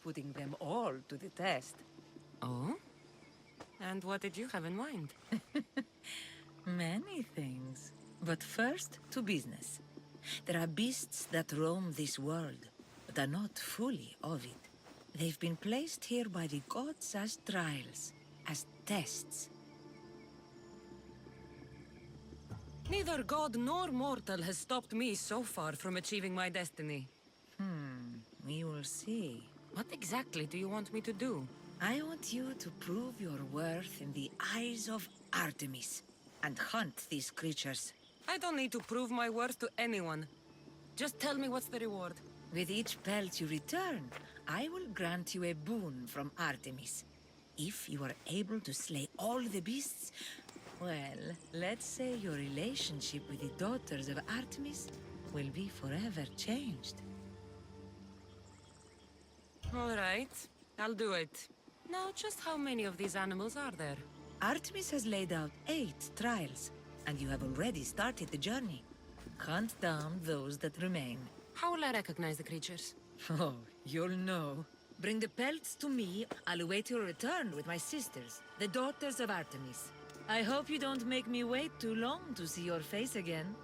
putting them all to the test. Oh? And what did you have in mind? Many things. But first, to business. There are beasts that roam this world, but are not fully of it. They've been placed here by the gods as trials, as tests. Neither god nor mortal has stopped me so far from achieving my destiny. We will see. What exactly do you want me to do? I want you to prove your worth in the eyes of Artemis, and hunt these creatures. I don't need to prove my worth to anyone. Just tell me what's the reward. With each pelt you return, I will grant you a boon from Artemis. If you are able to slay all the beasts, well, let's say your relationship with the daughters of Artemis will be forever changed. All right, I'll do it. Now, just how many of these animals are there? Artemis has laid out 8 trials, and you have already started the journey. Hunt down those that remain. How will I recognize the creatures? Oh, you'll know. Bring the pelts to me. I'll await your return with my sisters, the daughters of Artemis. I hope you don't make me wait too long to see your face again.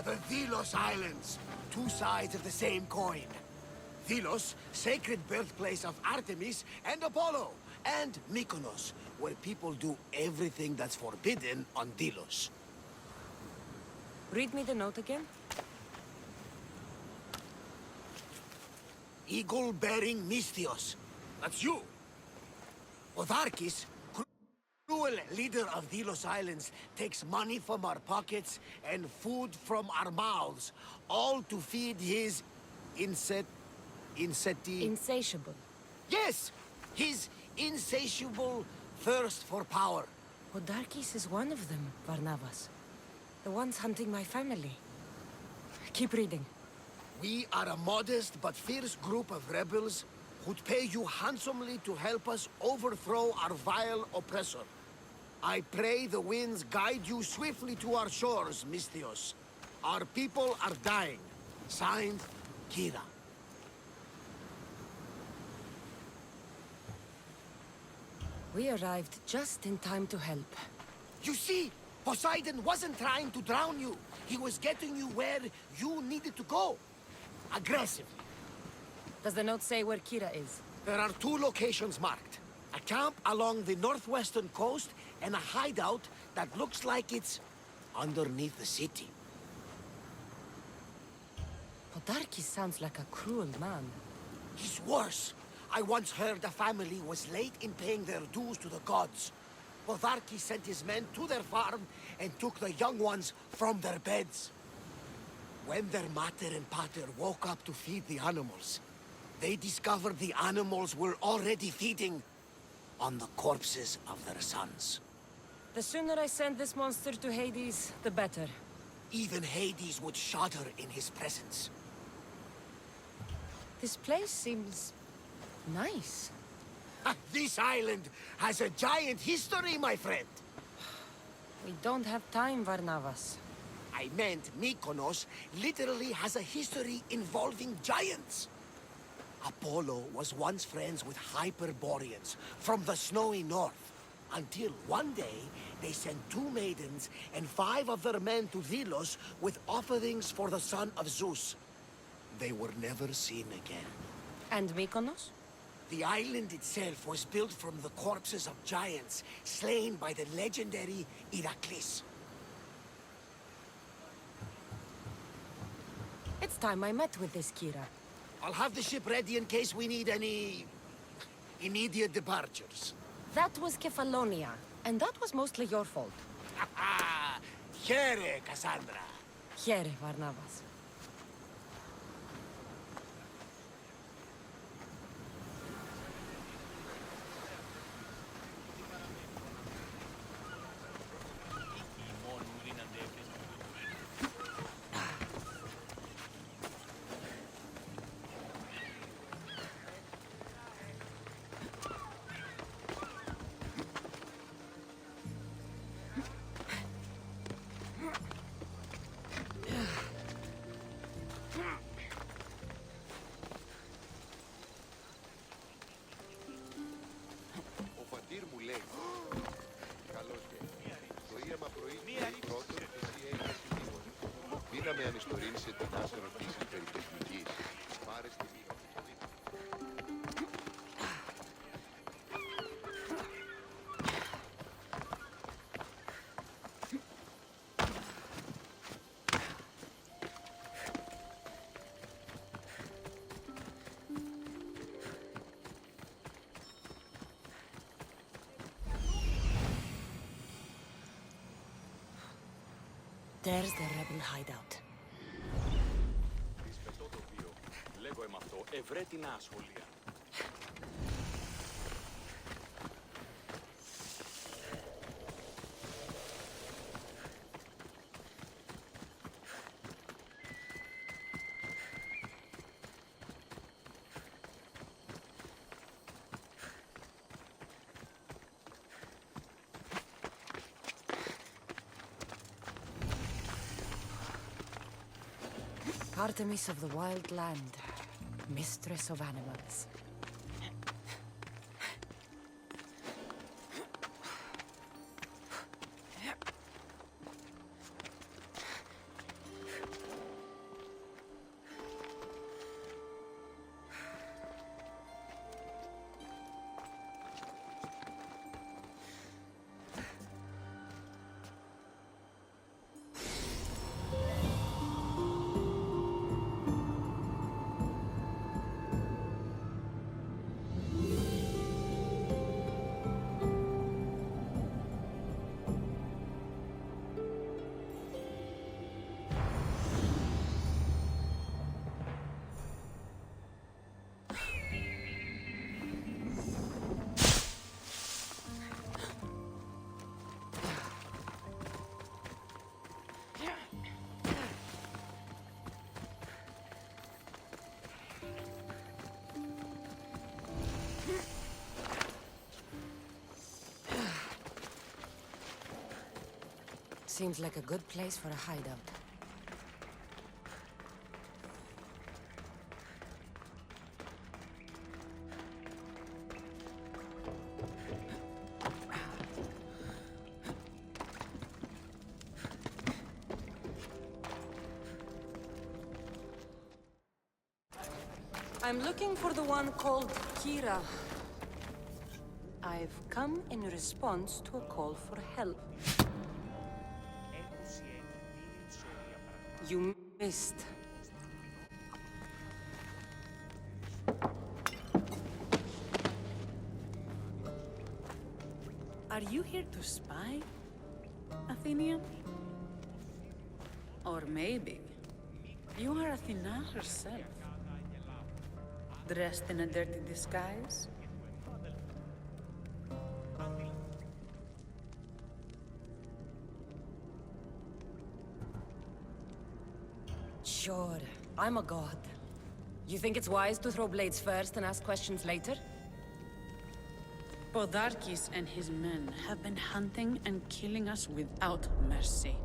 The Delos Islands. 2 sides of the same coin. Delos, sacred birthplace of Artemis and Apollo. And Mykonos, where people do everything that's forbidden on Delos. Read me the note again. Eagle-bearing Mystios. That's you. Otharkis, cruel leader of Delos Islands, takes money from our pockets and food from our mouths, all to feed his Insatiable. Yes! His insatiable thirst for power. Odarkis is one of them, Varnavas. The ones hunting my family. Keep reading. We are a modest but fierce group of rebels who'd pay you handsomely to help us overthrow our vile oppressor. I pray the winds guide you swiftly to our shores, Mystios. Our people are dying. Signed, Kyra. We arrived just in time to help. You see, Poseidon wasn't trying to drown you. He was getting you where you needed to go. Aggressively. Does the note say where Kyra is? There are 2 locations marked. A camp along the northwestern coast and a hideout that looks like it's underneath the city. Odarkis sounds like a cruel man. He's worse. I once heard a family was late in paying their dues to the gods. Potharki sent his men to their farm and took the young ones from their beds. When their mater and pater woke up to feed the animals, they discovered the animals were already feeding on the corpses of their sons. The sooner I send this monster to Hades, the better. Even Hades would shudder in his presence. This place seems... nice. This island has a giant history, my friend. We don't have time, Varnavas. I meant Mykonos literally has a history involving giants. Apollo was once friends with Hyperboreans from the snowy north, until one day they sent 2 maidens and 5 of their men to Delos with offerings for the son of Zeus. They were never seen again. And Mykonos? The island itself was built from the corpses of giants slain by the legendary Iraklis. It's time I met with this Kyra. I'll have the ship ready in case we need any... immediate departures. That was Kefalonia, and that was mostly your fault. Here, Cassandra. Here, Varnavas. Με ανιστορίνησε την να σε ρωτήσει περί τεχνικής. Πάρε στη μία. There's the rebel hideout. Δυσπετώ τοπίο. Λέγω εμ' αυτό, ευρέτινα ασχολία. Artemis of the wild land, mistress of animals. Seems like a good place for a hideout. I'm looking for the one called Kyra. I've come in response to a call for help. You missed. Are you here to spy, Athenian? Or maybe you are Athena herself, dressed in a dirty disguise? Sure, I'm a god. You think it's wise to throw blades first and ask questions later? Podarkes and his men have been hunting and killing us without mercy.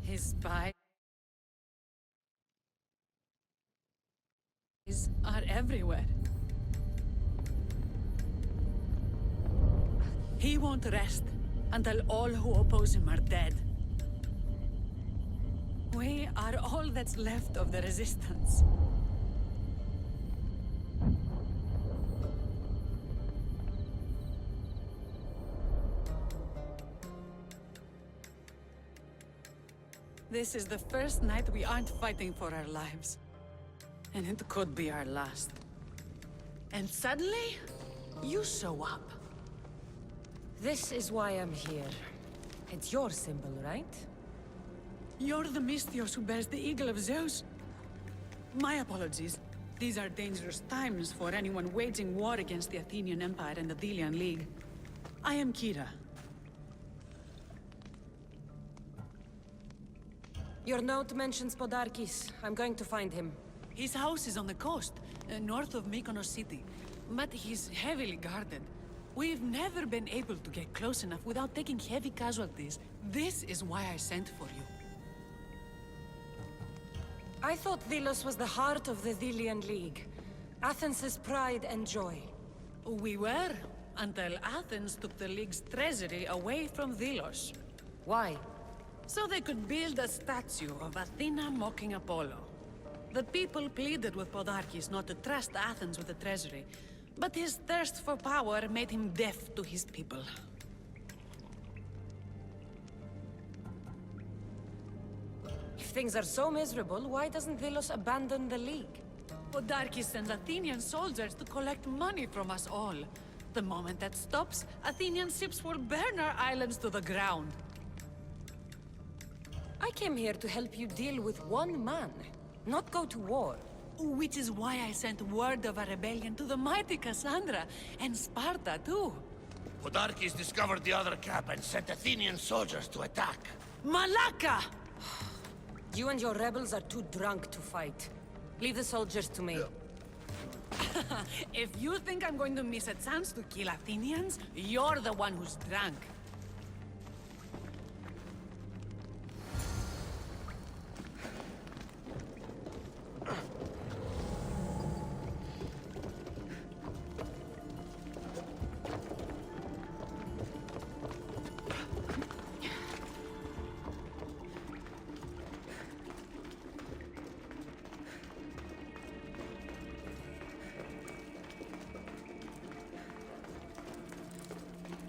His spies are everywhere. He won't rest until all who oppose him are dead. We are all that's left of the resistance. This is the first night we aren't fighting for our lives. And it could be our last. And suddenly, you show up. This is why I'm here. It's your symbol, right? You're the Mystios who bears the eagle of Zeus. My apologies. These are dangerous times for anyone waging war against the Athenian Empire and the Delian League. I am Kyra. Your note mentions Podarkes. I'm going to find him. His house is on the coast, north of Mykonos city. But he's heavily guarded. We've never been able to get close enough without taking heavy casualties. This is why I sent for you. I thought Delos was the heart of the Delian League. Athens' pride and joy. We were, until Athens took the League's treasury away from Delos. Why? So they could build a statue of Athena mocking Apollo. The people pleaded with Podarkes not to trust Athens with the treasury, but his thirst for power made him deaf to his people. If things are so miserable, why doesn't Delos abandon the League? Podarkes sends Athenian soldiers to collect money from us all. The moment that stops, Athenian ships will burn our islands to the ground. I came here to help you deal with one man, not go to war. Which is why I sent word of a rebellion to the mighty Cassandra, and Sparta too. Podarkes discovered the other cap and sent Athenian soldiers to attack. Malaka! You and your rebels are too drunk to fight. Leave the soldiers to me. If you think I'm going to miss a chance to kill Athenians, you're the one who's drunk.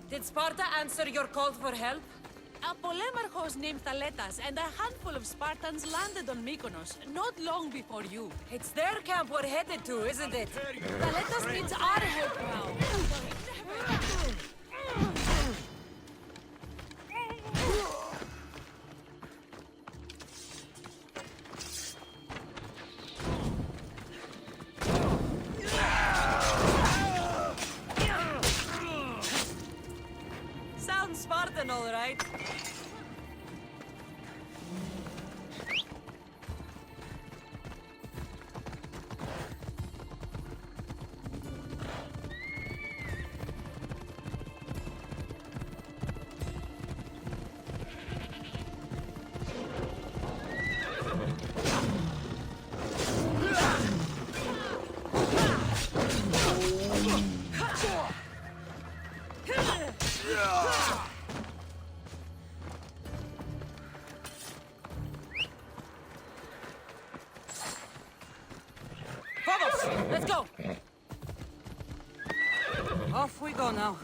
Did Sparta answer your call for help? A polemarchos named Thaletas and a handful of Spartans landed on Mykonos not long before you. It's their camp we're headed to, isn't it? Thaletas needs our help now. Sounds Spartan, all right. Vamos, let's go. Off we go now.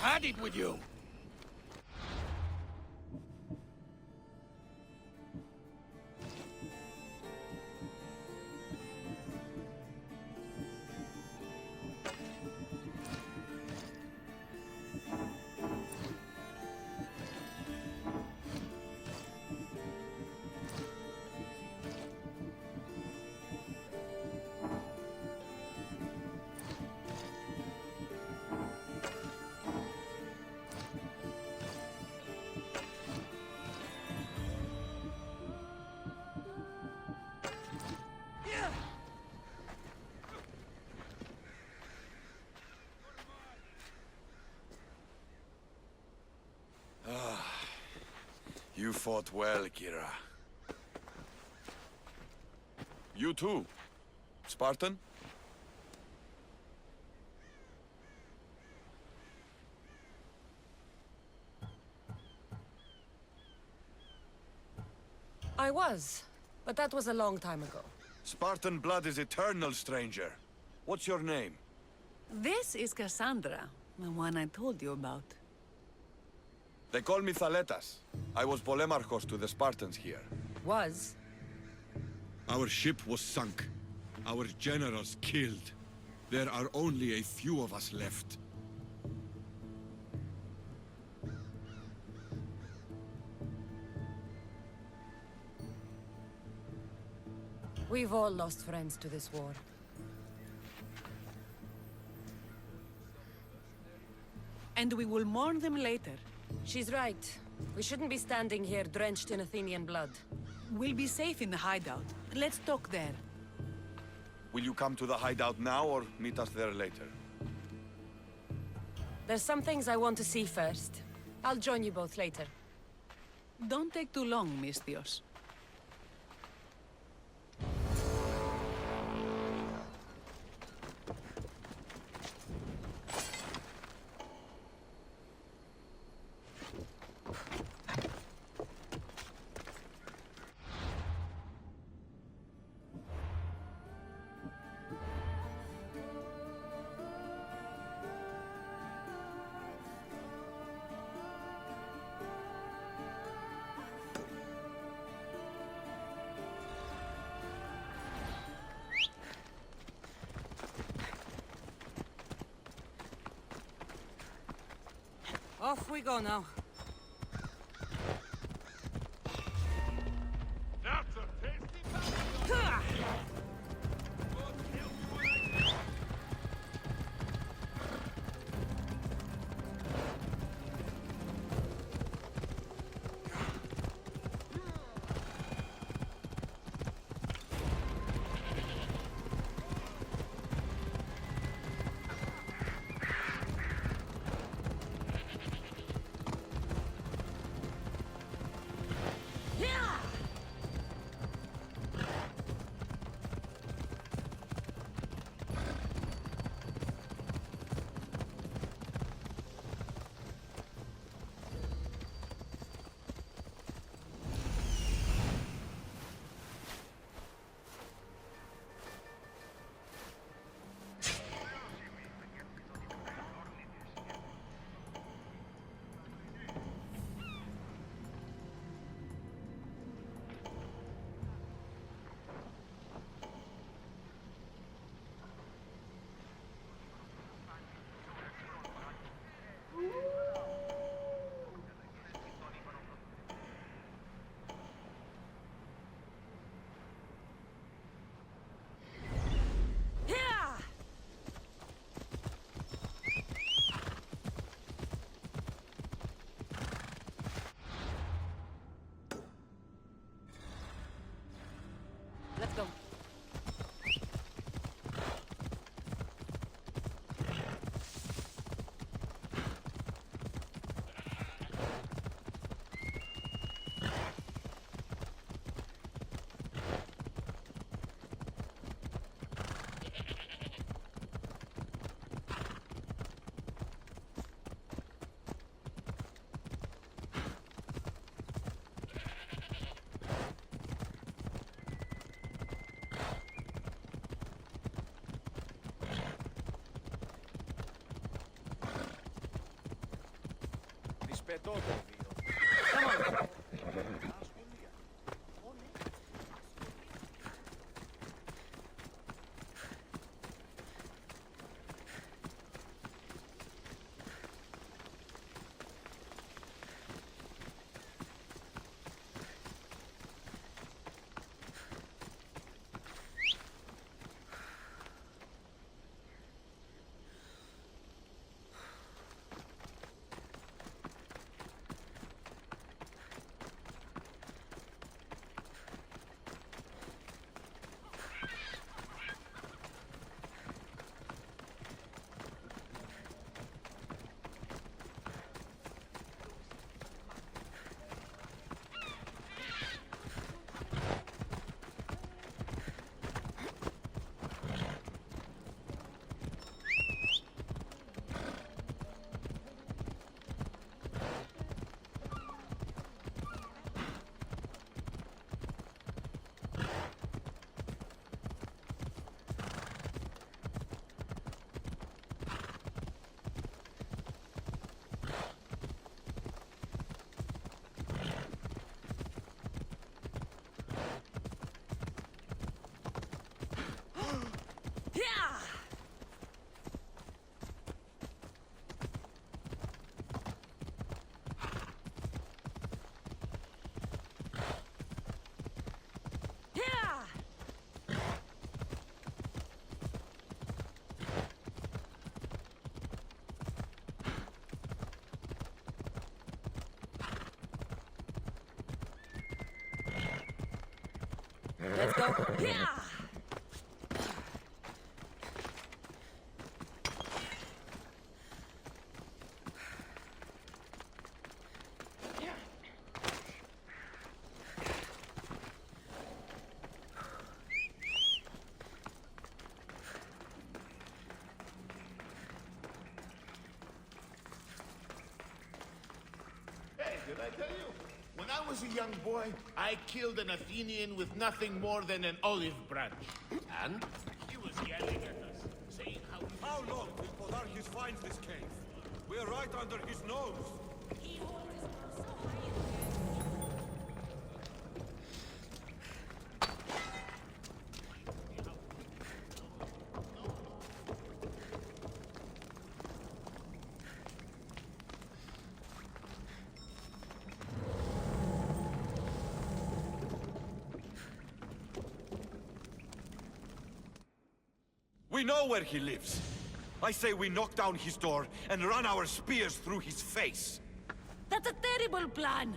had it with you! You fought well, Kyra. You too. Spartan? I was, but that was a long time ago. Spartan blood is eternal, stranger. What's your name? This is Cassandra, the one I told you about. They call me Thaletas. I was Polemarchos to the Spartans here. Was? Our ship was sunk. Our generals killed. There are only a few of us left. We've all lost friends to this war. And we will mourn them later. She's right. We shouldn't be standing here drenched in Athenian blood. We'll be safe in the hideout. Let's talk there. Will you come to the hideout now or meet us there later? There's some things I want to see first. I'll join you both later. Don't take too long, Misthios. Off we go now. Let's go. Πετώ το δύο. Let's go. Yeah! Hey, did I tell you? When I was a young boy, I killed an Athenian with nothing more than an olive branch. And? He was yelling at us, saying how... How long till Podarkes finds this cave? We're right under his nose. We know where he lives. I say we knock down his door and run our spears through his face. That's a terrible plan.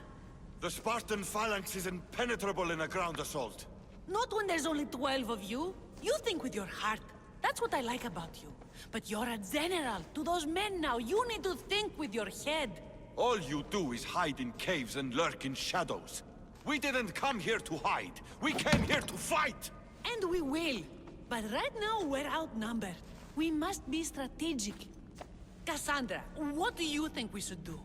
The Spartan phalanx is impenetrable in a ground assault. Not when there's only 12 of you. You think with your heart. That's what I like about you. But you're a general. To those men now, you need to think with your head. All you do is hide in caves and lurk in shadows. We didn't come here to hide. We came here to fight! And we will. But right now, we're outnumbered. We must be strategic. Cassandra, what do you think we should do?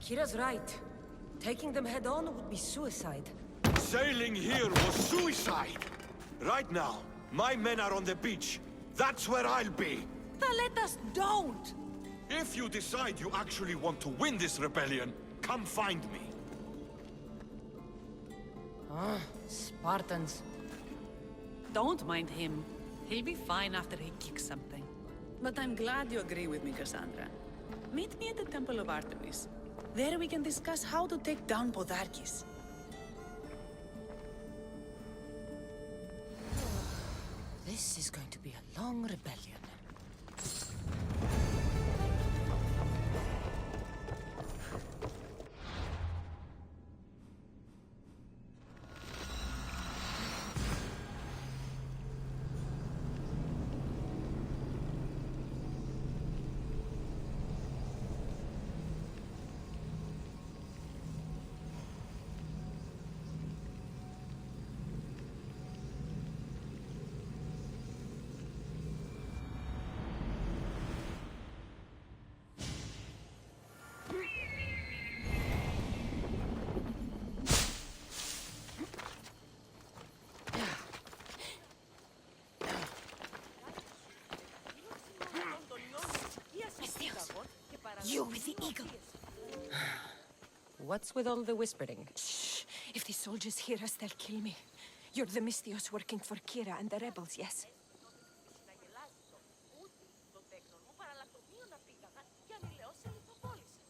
Kyra's right. Taking them head on would be suicide. Sailing here was suicide! Right now, my men are on the beach. That's where I'll be! Let us don't! If you decide you actually want to win this rebellion, come find me. Ah, Spartans. Don't mind him. He'll be fine after he kicks something. But I'm glad you agree with me, Cassandra. Meet me at the Temple of Artemis. There we can discuss how to take down Podarkes. This is going to be a long rebellion. You with the eagle! What's with all the whispering? Shh! If the soldiers hear us, they'll kill me. You're the Mystios working for Kyra and the rebels, yes?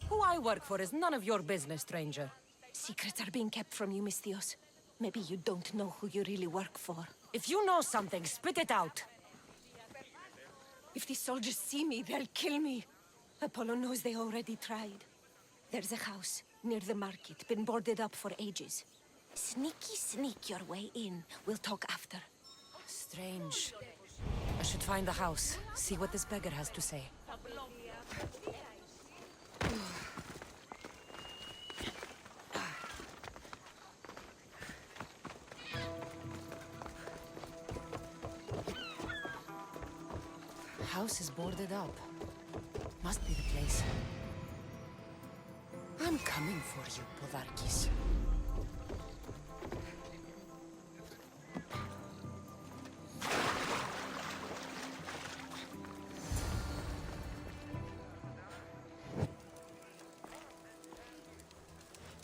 Who I work for is none of your business, stranger. Secrets are being kept from you, Mystios. Maybe you don't know who you really work for. If you know something, spit it out! If the soldiers see me, they'll kill me. Apollo knows they already tried. There's a house near the market, been boarded up for ages. Sneak your way in. We'll talk after. Strange. I should find the house, see what this beggar has to say. House is boarded up. Must be the place. I'm coming for you, Podarkis.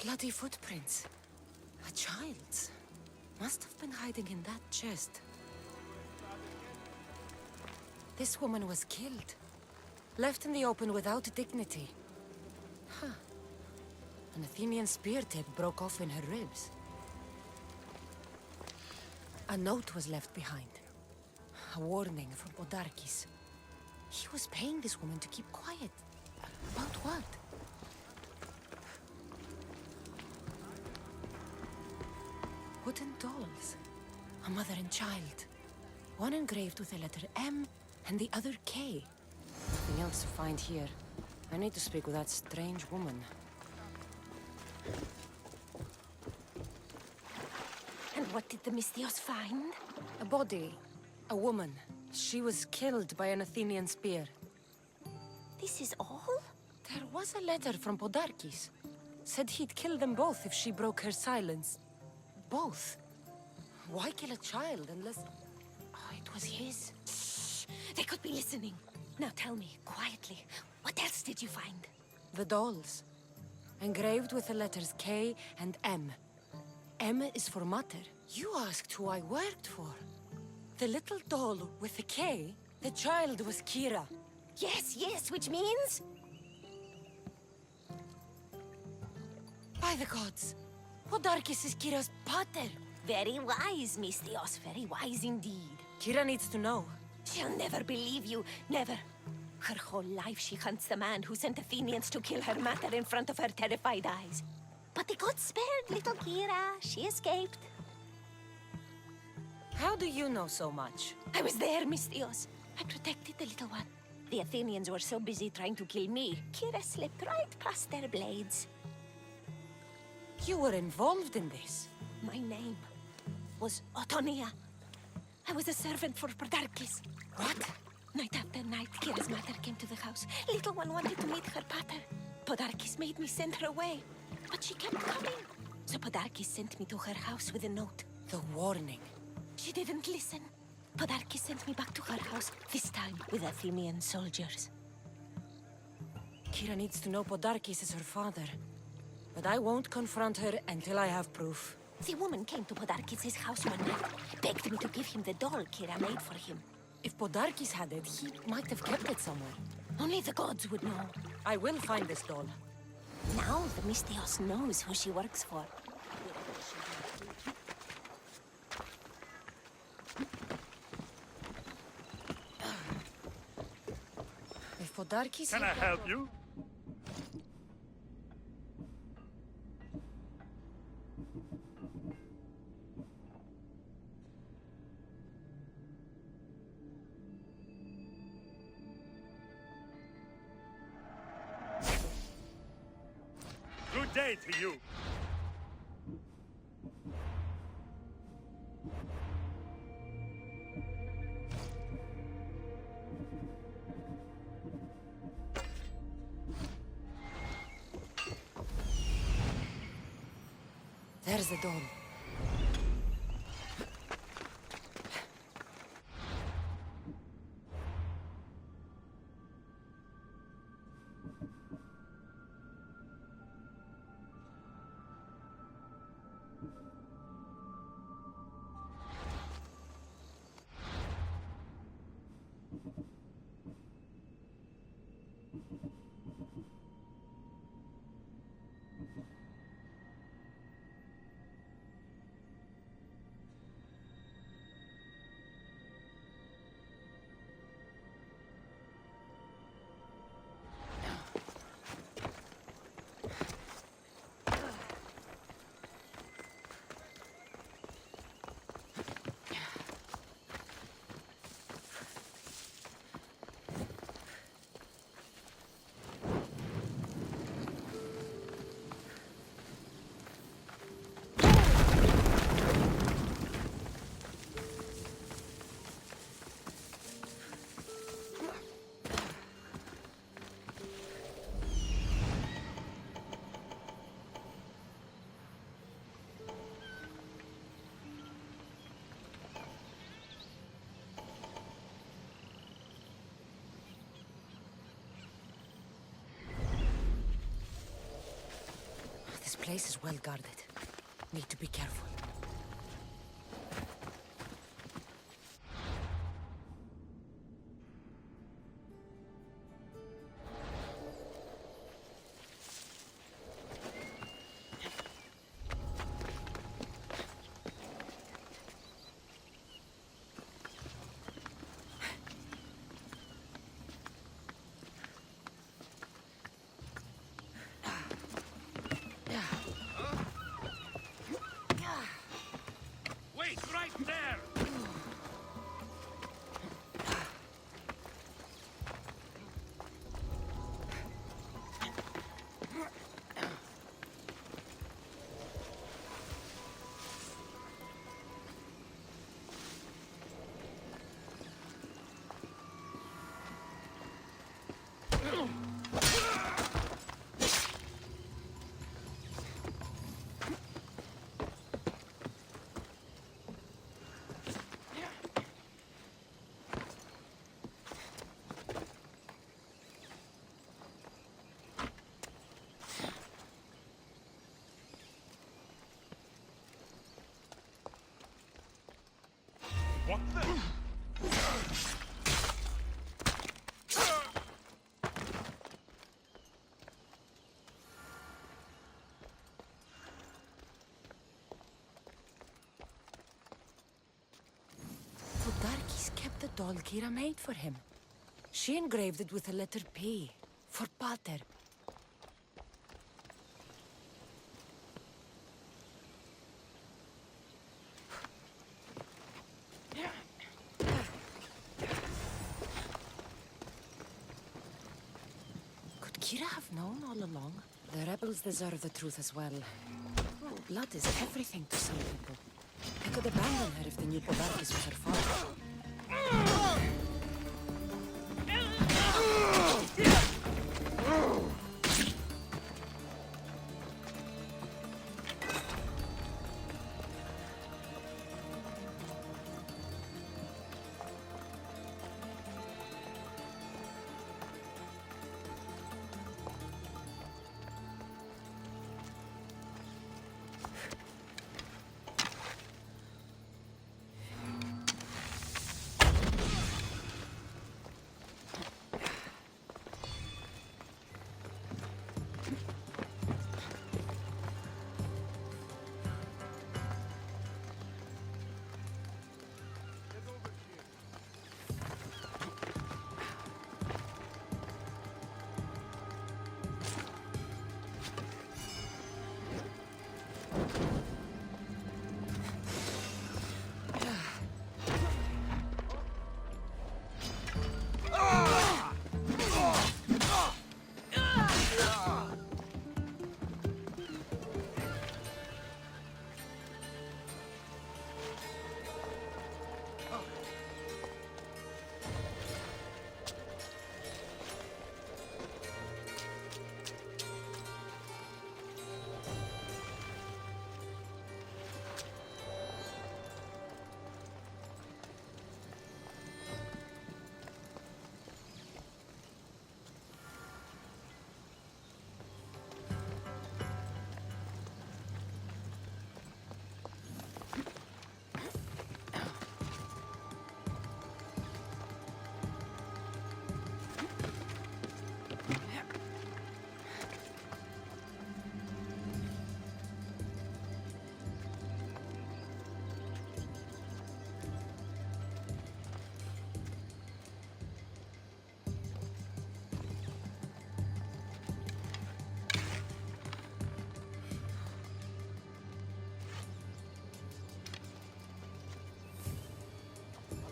Bloody footprints. A child's. Must have been hiding in that chest. This woman was killed. Left in the open without dignity. Huh. An Athenian spear tip broke off in her ribs. A note was left behind. A warning from Podarkis. He was paying this woman to keep quiet. About what? Wooden dolls. A mother and child. One engraved with the letter M and the other K. Nothing else to find here. I need to speak with that strange woman. And what did the Mystios find? A body. A woman. She was killed by an Athenian spear. This is all? There was a letter from Podarkis. Said he'd kill them both if she broke her silence. Both? Why kill a child unless... Oh, it was his. Shh! They could be listening. Now tell me, quietly, what else did you find? The dolls. Engraved with the letters K and M. M is for mater. You asked who I worked for. The little doll with the K, the child was Kyra. Yes, which means? By the gods, Podarkis is Kyra's pater. Very wise, Mystios, very wise indeed. Kyra needs to know. She'll never believe you, never. Her whole life she hunts the man who sent Athenians to kill her mater in front of her terrified eyes. But the gods spared little Kyra. She escaped. How do you know so much? I was there, Mystios. I protected the little one. The Athenians were so busy trying to kill me, Kyra slipped right past their blades. You were involved in this? My name was Otonia. I was a servant for Podarkis. What? Night after night, Kyra's mother came to the house. Little one wanted to meet her pater. Podarkis made me send her away, but she kept coming. So Podarkis sent me to her house with a note. The warning. She didn't listen. Podarkis sent me back to her house, this time with Athenian soldiers. Kyra needs to know Podarkis is her father. But I won't confront her until I have proof. The woman came to Podarkis' house one night, begged me to give him the doll Kyra made for him. If Podarkis had it, he might have kept it somewhere. Only the gods would know. I will find this doll. Now the Mystios knows who she works for. If Podarkis... Can I help you? Good day to you. There's the doll. place is well guarded. Need to be careful. Wait, right there! What the? Podarkis kept the doll Kyra made for him. She engraved it with the letter P, for Pater. Could Kyra have known all along? The rebels deserve the truth as well. Blood is everything to some people. They could abandon her if they knew Podarkis was her father.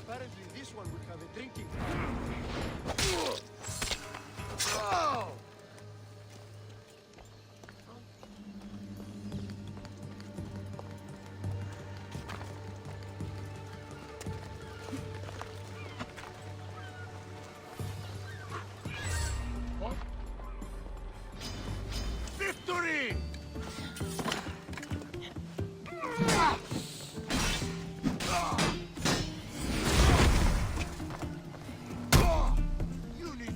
Apparently this one will have a drinking fountain. Oh! Victory! You need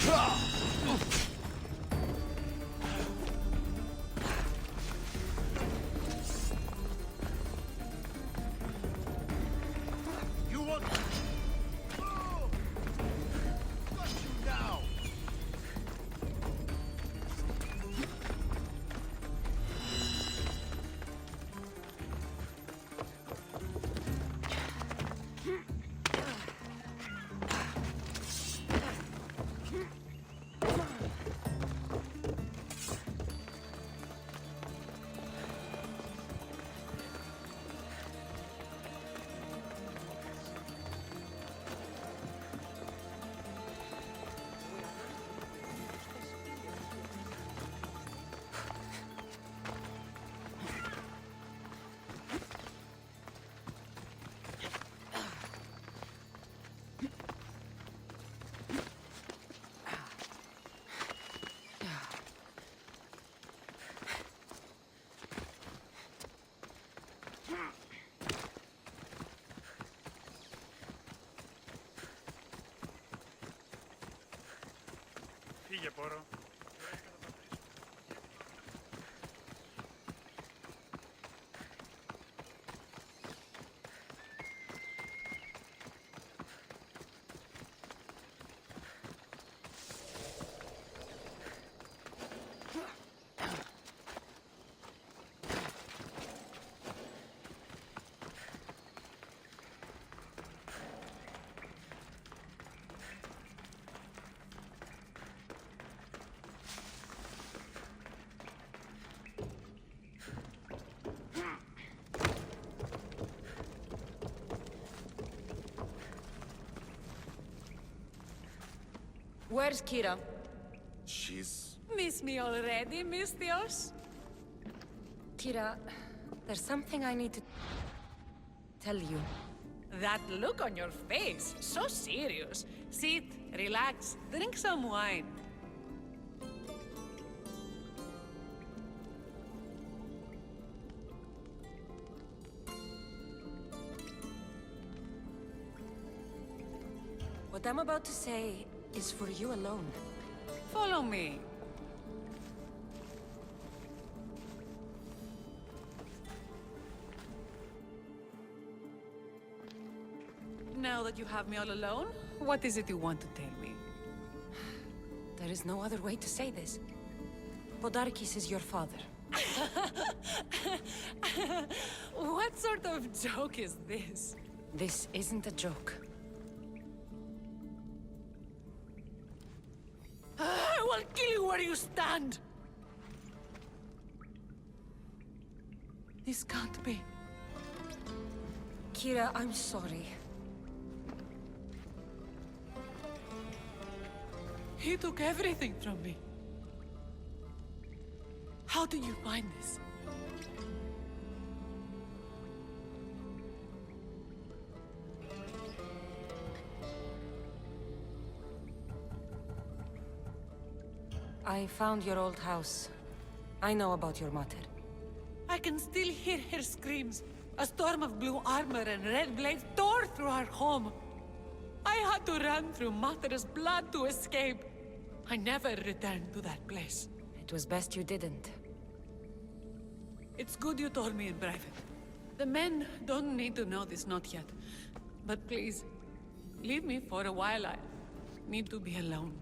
You want... Oh! Got you now! Φύγε, Πόρο. Where's Kyra? She's... Miss me already, Mistios? Kyra, there's something I need to tell you. That look on your face, so serious. Sit, relax, drink some wine. What I'm about to say is for you alone. Follow me. Now that you have me all alone, what is it you want to tell me? There is no other way to say this. Podarkis is your father. What sort of joke is this? This isn't a joke. I will kill you where you stand! This can't be. Kyra, I'm sorry. He took everything from me. How did you find this? I found your old house. I know about your mother. I can still hear her screams. A storm of blue armor and red blades tore through our home. I had to run through Mater's blood to escape. I never returned to that place. It was best you didn't. It's good you told me in private. The men don't need to know this, not yet. But please, leave me for a while. I need to be alone.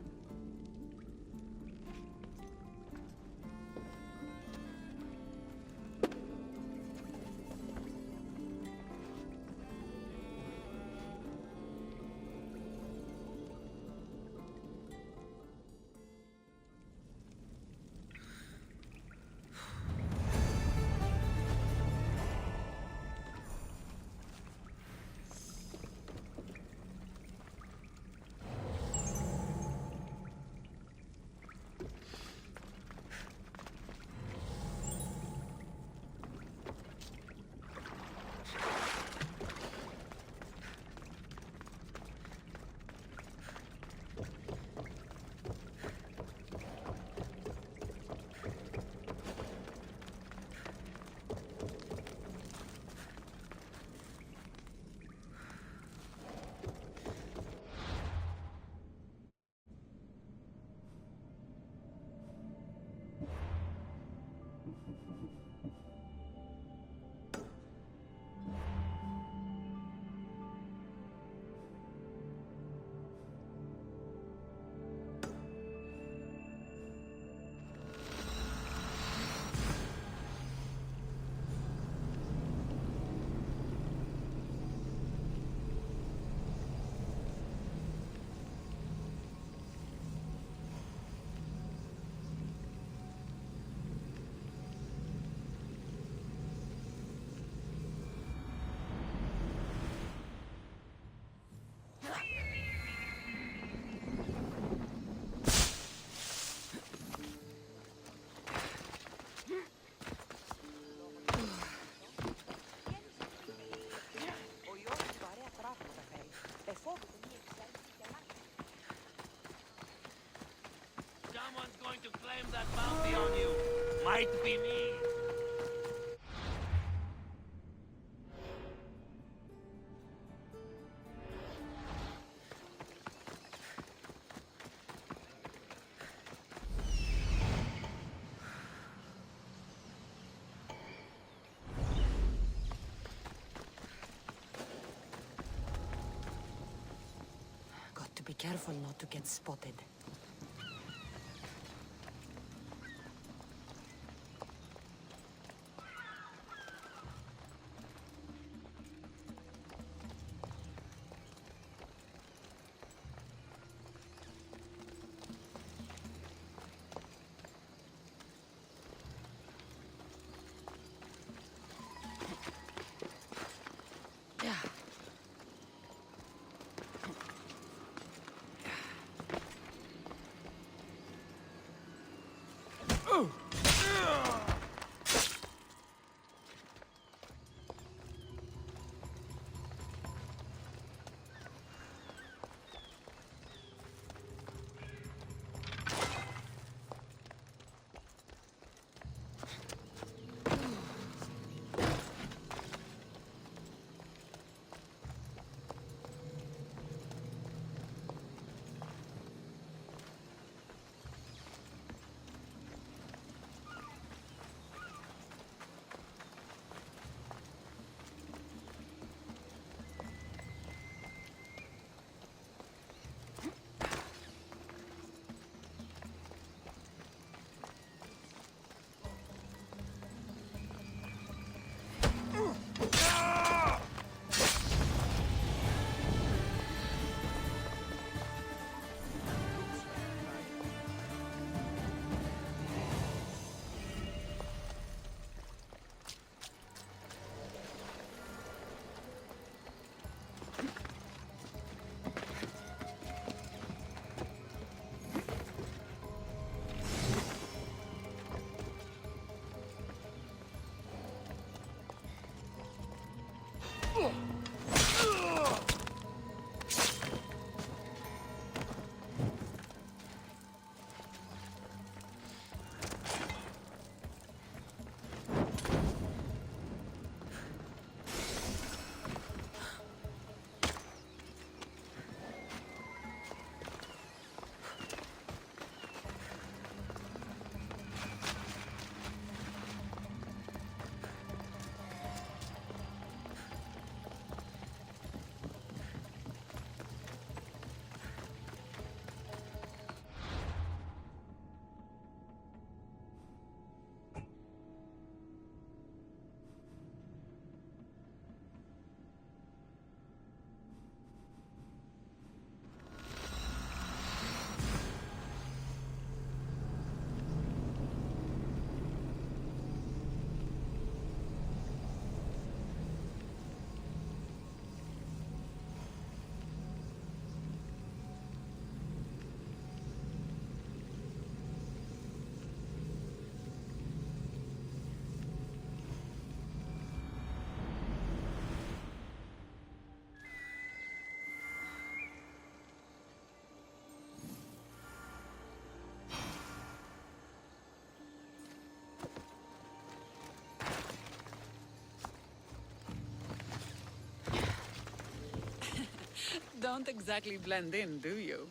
to claim that bounty on you might be me. Got to be careful not to get spotted. Don't exactly blend in, do you?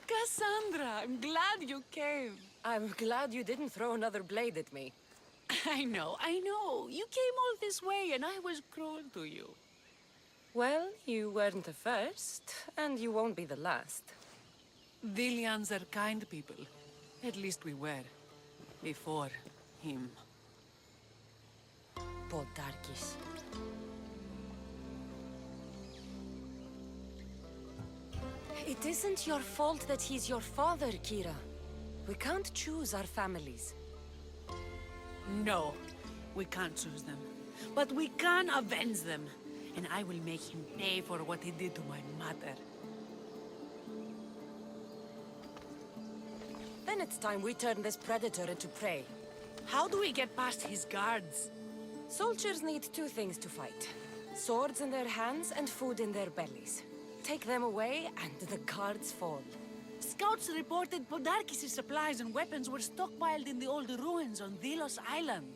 Cassandra, I'm glad you came. I'm glad you didn't throw another blade at me. I know. You came all this way and I was cruel to you. Well, you weren't the first, and you won't be the last. Villians are kind people. At least we were. Before him. Podarkis. It isn't your fault that he's your father, Kyra. We can't choose our families. No, we can't choose them. But we can avenge them. And I will make him pay for what he did to my mother. Then it's time we turn this predator into prey. How do we get past his guards? Soldiers need two things to fight. Swords in their hands and food in their bellies. Take them away, and the guards fall. Scouts reported Podarkis' supplies and weapons were stockpiled in the old ruins on Delos Island.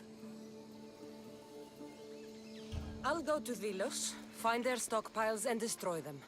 I'll go to Delos, find their stockpiles, and destroy them.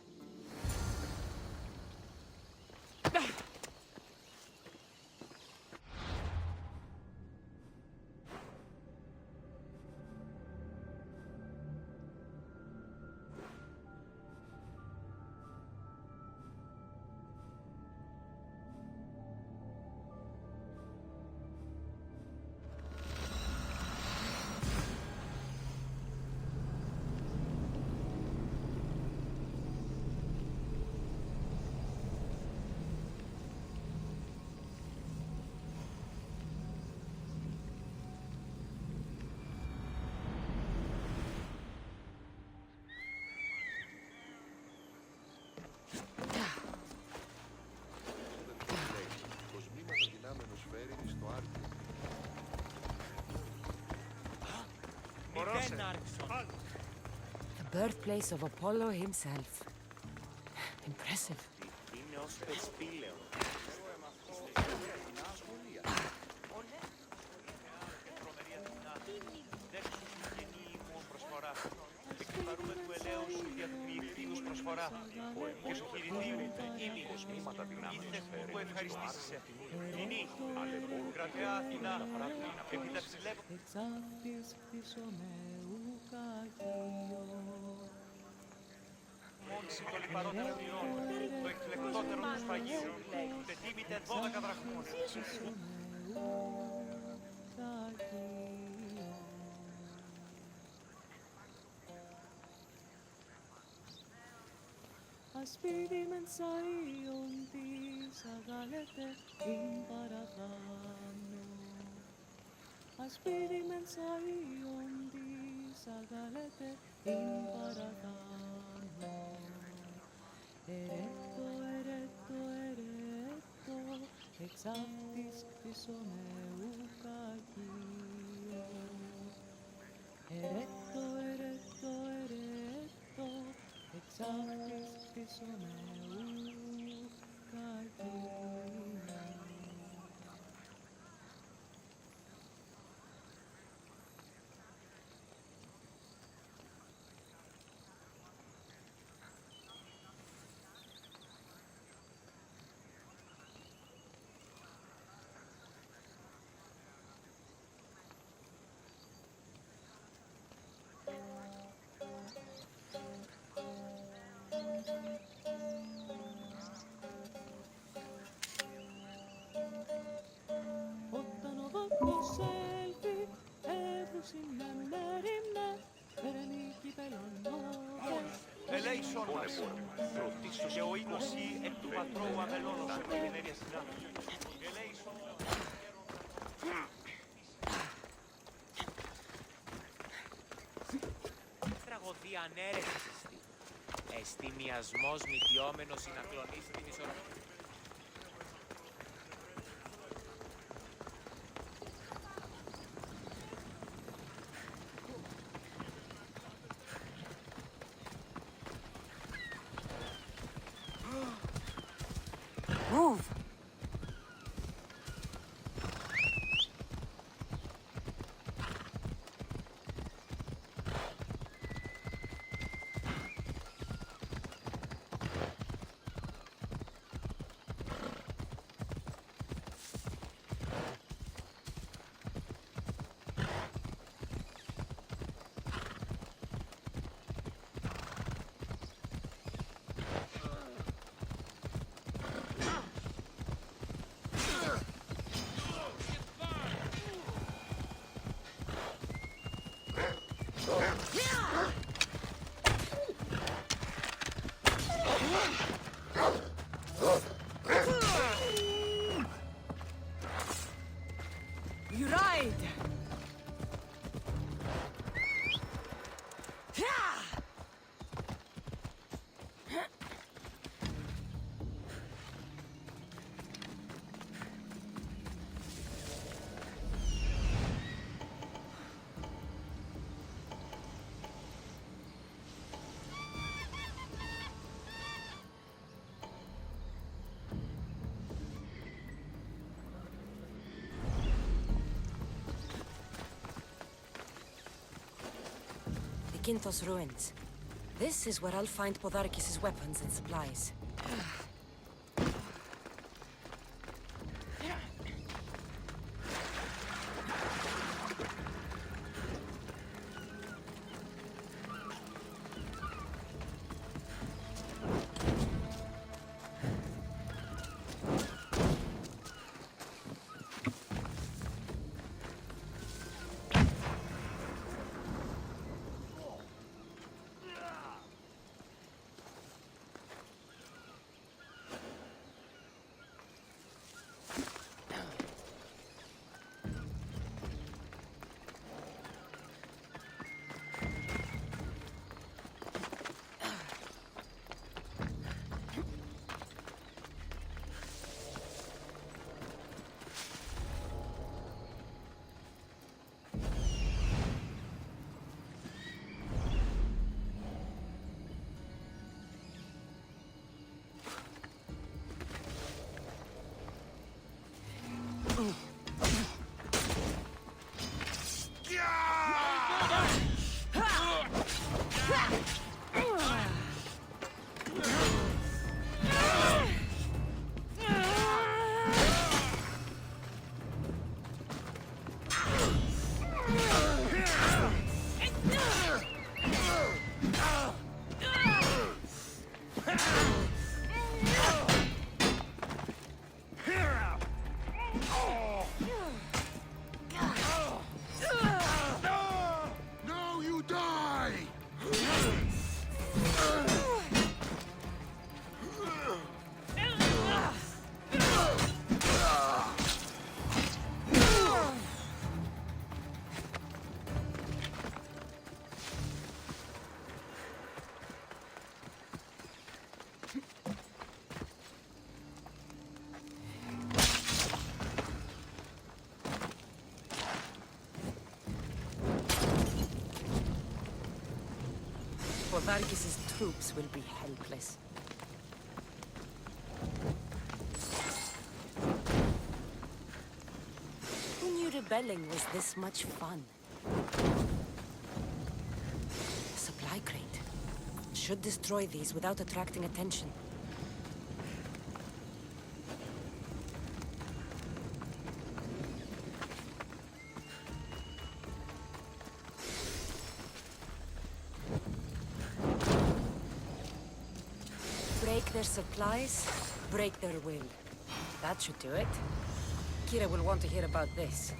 The birthplace of Apollo himself. Impressive. Το λιπαρότερο πληρώνει, το εκλεκτότερο του σφαγείου, πετύμηται 12 δραχμούν. Ασπίδι μεν σαΐον της αγάλετε ειν παραδάνω. Ασπίδι μεν σαΐον της αγάλετε ειν παραδάνω. Ερέτω, ερέτω, ερέτω, εξ αυτής κτίσομεου κακείο. Ερέτω, ερέτω, ερέτω, εξ αυτής κτίσομεου κακείο. Όταν ο βάτος έλθει, έδωσιν με μέρημνα, παίρνει κυπελονόδες. Ελέησον μας, και ο οίκοσι εκ του πατρώου αμελώνος εκ την ενέργεια συνάδελφη. Ελέησον τραγωδία ανέρεσης εστί. Εστί μιασμός μυτιόμενος να κλονίσει την ισορροπία. Move! You ride! Zakynthos ruins. This is where I'll find Podarkis' weapons and supplies. Now you die! Podarkis' troops will be helpless. Who knew rebelling was this much fun? A supply crate. Should destroy these without attracting attention. Break their supplies, break their will. That should do it. Kyra will want to hear about this.